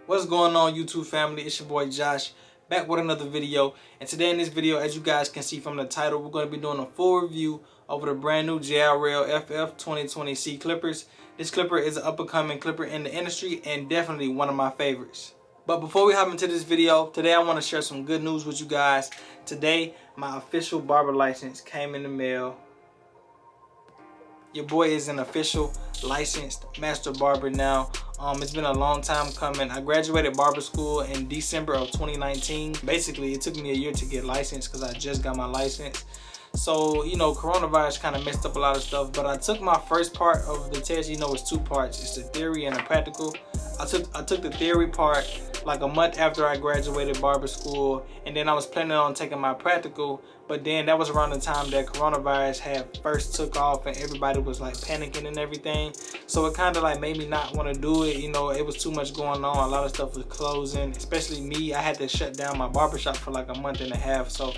What's going on, YouTube family? It's your boy Josh, back with another video. And today in this video, as you guys can see from the title, we're going to be doing a full review over the brand new JRL FF 2020C clippers. This clipper is an up-and-coming clipper in the industry and definitely one of my favorites. But before we hop into this video, today I want to share some good news with you guys. Today, my official barber license came in the mail. Your boy is an official licensed master barber now. It's been a long time coming. I graduated barber school in December of 2019. Basically, it took me a year to get licensed because I just got my license. So, you know, coronavirus kind of messed up a lot of stuff, but I took my first part of the test. You know, it's two parts. It's the theory and the practical. I took the theory part like a month after I graduated barber school, and then I was planning on taking my practical, but then that was around the time that coronavirus had first took off and everybody was like panicking and everything. So it kind of like made me not want to do it. You know, it was too much going on. A lot of stuff was closing, especially me. I had to shut down my barbershop for like a month and a half. So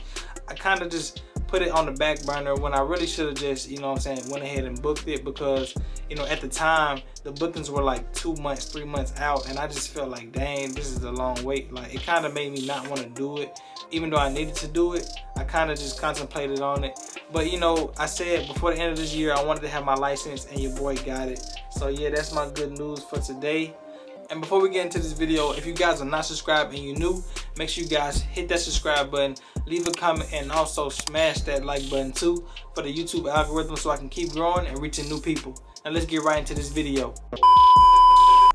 I kind of just put it on the back burner when I really should have just, you know what I'm saying, went ahead and booked it, because, you know, at the time the bookings were like 2 months, 3 months out, and I just felt like, dang, this is a long wait. Like, it kind of made me not want to do it. Even though I needed to do it, I kind of just contemplated on it. But, you know, I said before the end of this year I wanted to have my license, and your boy got it. So yeah, that's my good news for today. And before we get into this video, if you guys are not subscribed and you're new, make sure you guys hit that subscribe button, leave a comment, and also smash that like button too for the YouTube algorithm so I can keep growing and reaching new people. Now let's get right into this video.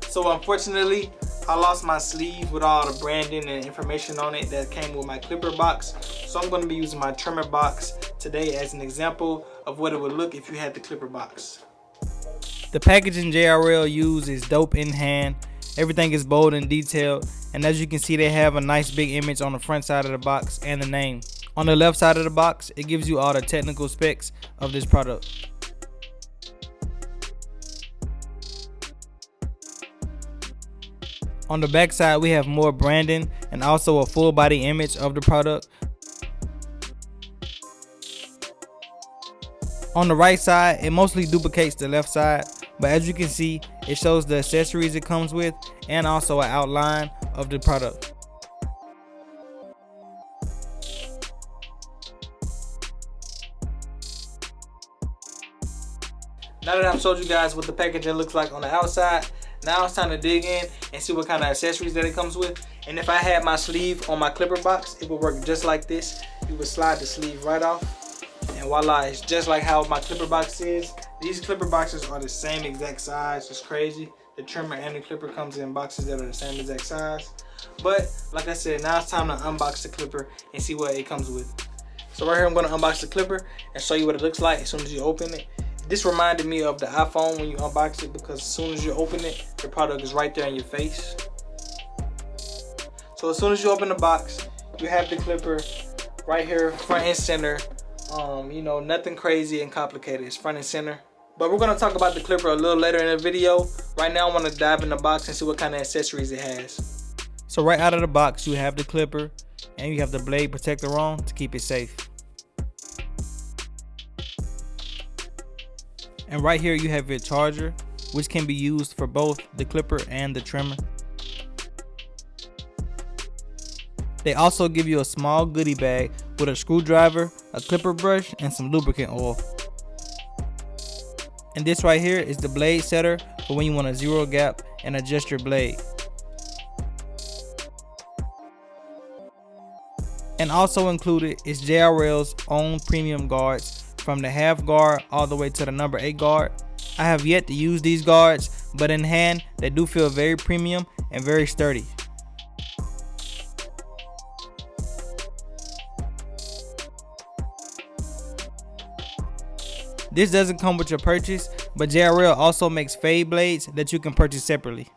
So unfortunately, I lost my sleeve with all the branding and information on it that came with my clipper box. So I'm going to be using my trimmer box today as an example of what it would look if you had the clipper box. The packaging JRL used is dope in hand. Everything is bold and detailed, and as you can see, they have a nice big image on the front side of the box and the name. On the left side of the box, it gives you all the technical specs of this product. On the back side, we have more branding and also a full body image of the product. On the right side, it mostly duplicates the left side, but as you can see, it shows the accessories it comes with and also an outline of the product. Now that I've showed you guys what the packaging looks like on the outside, now it's time to dig in and see what kind of accessories that it comes with. And if I had my sleeve on my clipper box, it would work just like this. You would slide the sleeve right off, and voila, it's just like how my clipper box is. These clipper boxes are the same exact size. It's crazy. The trimmer and the clipper comes in boxes that are the same exact size. But like I said, now it's time to unbox the clipper and see what it comes with. So right here, I'm going to unbox the clipper and show you what it looks like as soon as you open it. This reminded me of the iPhone when you unbox it, because as soon as you open it, the product is right there in your face. So as soon as you open the box, you have the clipper right here, front and center. You know, nothing crazy and complicated. It's front and center. But we're going to talk about the clipper a little later in the video. Right now, I want to dive in the box and see what kind of accessories it has. So right out of the box, you have the clipper and you have the blade protector on to keep it safe. And right here, you have your charger, which can be used for both the clipper and the trimmer. They also give you a small goodie bag with a screwdriver, a clipper brush, and some lubricant oil. And this right here is the blade setter for when you want to zero gap and adjust your blade. And also included is JRL's own premium guards, from the half guard all the way to the number 8 guard. I have yet to use these guards, but in hand they do feel very premium and very sturdy. This doesn't come with your purchase, but JRL also makes fade blades that you can purchase separately.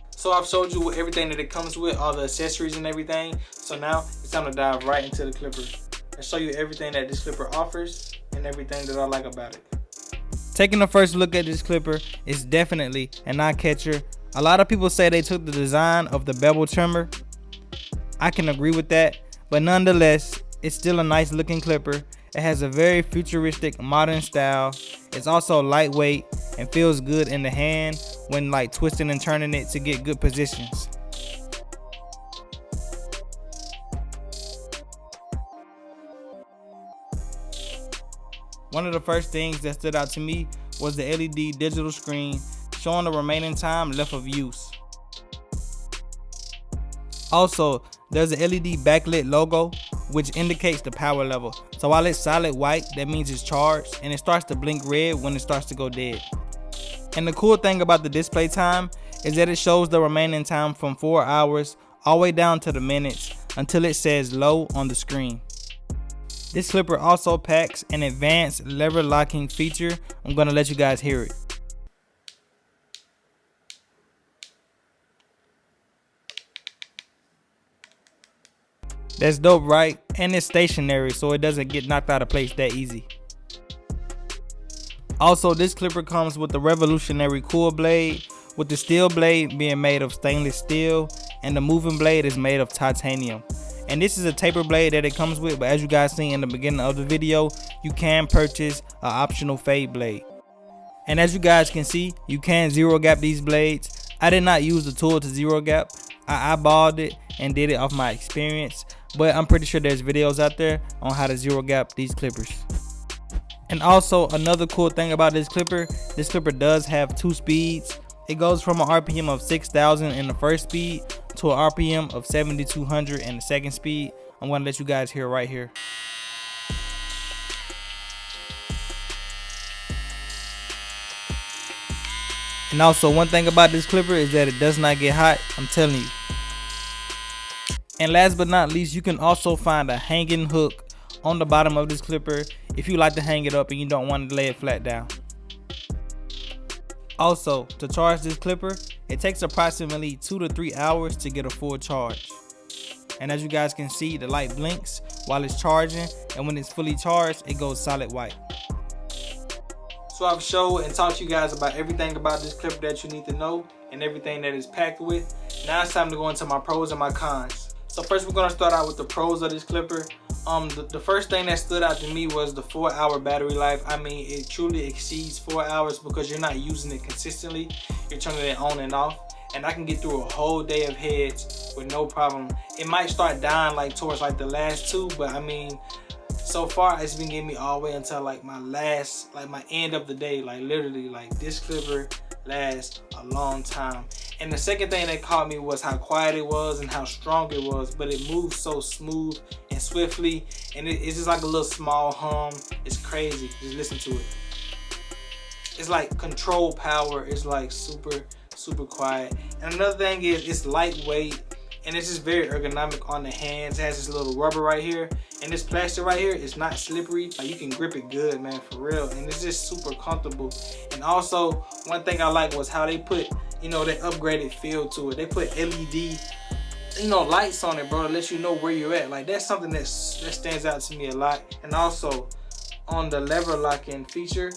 So I've showed you everything that it comes with, all the accessories and everything. So now it's time to dive right into the clipper and show you everything that this clipper offers and everything that I like about it. Taking a first look at this clipper, it's definitely an eye catcher. A lot of people say they took the design of the bevel trimmer. I can agree with that, but nonetheless, it's still a nice looking clipper. It has a very futuristic modern style. It's also lightweight and feels good in the hand when like twisting and turning it to get good positions. One of the first things that stood out to me was the LED digital screen showing the remaining time left of use. Also, there's a LED backlit logo which indicates the power level. So while it's solid white, that means it's charged, and it starts to blink red when it starts to go dead. And the cool thing about the display time is that it shows the remaining time from 4 hours all the way down to the minutes until it says low on the screen. This clipper also packs an advanced lever locking feature. I'm gonna let you guys hear it. That's dope, right? And it's stationary, so it doesn't get knocked out of place that easy. Also, this clipper comes with the revolutionary cool blade, with the steel blade being made of stainless steel and the moving blade is made of titanium. And this is a taper blade that it comes with, but as you guys seen in the beginning of the video, you can purchase an optional fade blade. And as you guys can see, you can zero gap these blades. I did not use the tool to zero gap. I eyeballed it and did it off my experience, but I'm pretty sure there's videos out there on how to zero gap these clippers. And also another cool thing about this clipper does have 2 speeds. It goes from an RPM of 6,000 in the first speed to an RPM of 7,200 in the second speed. I'm gonna let you guys hear right here. And also one thing about this clipper is that it does not get hot, I'm telling you. And last but not least, you can also find a hanging hook on the bottom of this clipper if you like to hang it up and you don't want to lay it flat down. Also, to charge this clipper, it takes approximately 2 to 3 hours to get a full charge. And as you guys can see, the light blinks while it's charging, and when it's fully charged, it goes solid white. So I've showed and taught you guys about everything about this clipper that you need to know and everything that it's packed with. Now it's time to go into my pros and my cons. So first we're gonna start out with the pros of this clipper. The first thing that stood out to me was the 4-hour battery life. I mean, it truly exceeds 4 hours because you're not using it consistently. You're turning it on and off. And I can get through a whole day of heads with no problem. It might start dying like towards like the last 2, but I mean, so far it's been getting me all the way until like my last, like my end of the day. Like literally, like this clipper lasts a long time. And the second thing that caught me was how quiet it was and how strong it was, but it moves so smooth and swiftly, and it's just like a little small hum. It's crazy, just listen to it. It's like control power. It's like super quiet. And another thing is it's lightweight and it's just very ergonomic on the hands. It has this little rubber right here, and this plastic right here is not slippery. Like you can grip it good, man, for real. And it's just super comfortable. And also one thing I like was how they put, you know, that upgraded feel to it. They put LED, you know, lights on it, bro, to let you know where you're at. Like that's something that stands out to me a lot. And also on the lever locking feature,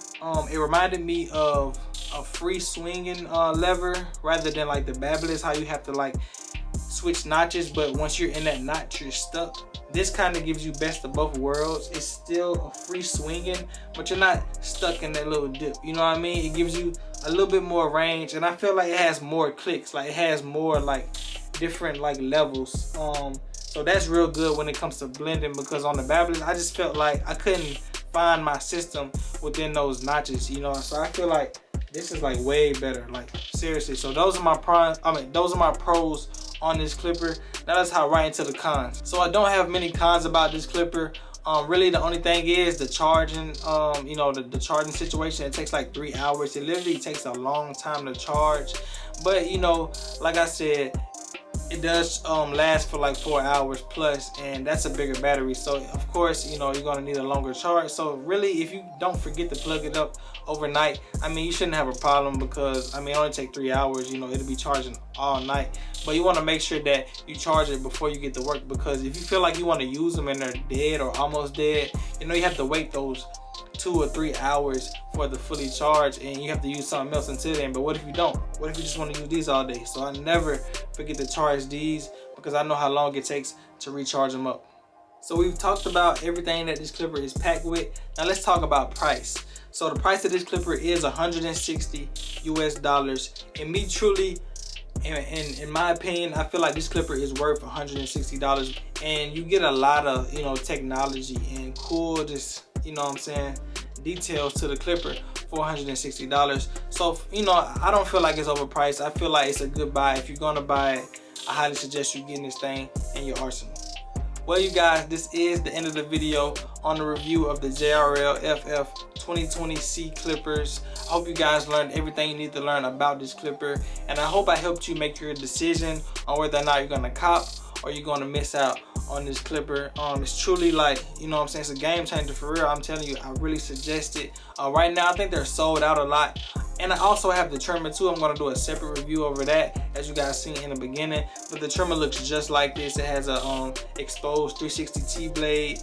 it reminded me of a free swinging lever rather than like the Babyliss, how you have to like switch notches, but once you're in that notch you're stuck. This kind of gives you best of both worlds. It's still a free swinging, but you're not stuck in that little dip, you know what I mean? It gives you a little bit more range, and I feel like it has more clicks, like it has more like different like levels. So that's real good when it comes to blending, because on the Babyliss I just felt like I couldn't find my system within those notches, you know. So I feel like this is like way better, like seriously. So those are my pros on this clipper. Now let's hop right into the cons. So I don't have many cons about this clipper. Really the only thing is the charging, you know, the charging situation. It takes like 3 hours. It literally takes a long time to charge, but you know, like I said, it does last for like 4 hours plus, and that's a bigger battery, so of course, you know, you're gonna need a longer charge. So really, if you don't forget to plug it up overnight, I mean, you shouldn't have a problem, because I mean, it only take 3 hours, you know, it'll be charging all night. But you want to make sure that you charge it before you get to work, because if you feel like you want to use them and they're dead or almost dead, you know, you have to wait those 2 or 3 hours for the fully charge, and you have to use something else until then. But what if you don't? What if you just want to use these all day? So I never forget to charge these, because I know how long it takes to recharge them up. So we've talked about everything that this clipper is packed with. Now let's talk about price. So the price of this clipper is $160 US. And me truly, in my opinion, I feel like this clipper is worth $160. And you get a lot of, you know, technology and cool, just, you know what I'm saying, details to the clipper for $160. So, you know, I don't feel like it's overpriced. I feel like it's a good buy. If you're gonna buy it, I highly suggest you getting this thing in your arsenal. Well, you guys, this is the end of the video on the review of the JRL FF 2020C clippers. I hope you guys learned everything you need to learn about this clipper, and I hope I helped you make your decision on whether or not you're gonna cop or you're gonna miss out on this clipper. It's truly, like, you know what I'm saying, it's a game changer for real. I'm telling you, I really suggest it. Right now, I think they're sold out a lot. And I also have the trimmer too. I'm gonna do a separate review over that, as you guys seen in the beginning. But the trimmer looks just like this. It has a exposed 360T blade.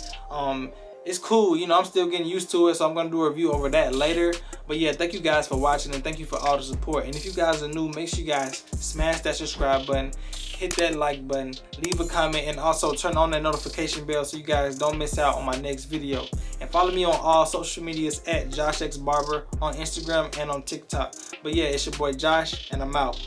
It's cool, you know, I'm still getting used to it, so I'm gonna do a review over that later. But yeah, thank you guys for watching, and thank you for all the support. And if you guys are new, make sure you guys smash that subscribe button, hit that like button, leave a comment, and also turn on that notification bell so you guys don't miss out on my next video. And follow me on all social medias at JoshXBarber on Instagram and on TikTok. But yeah, it's your boy Josh, and I'm out.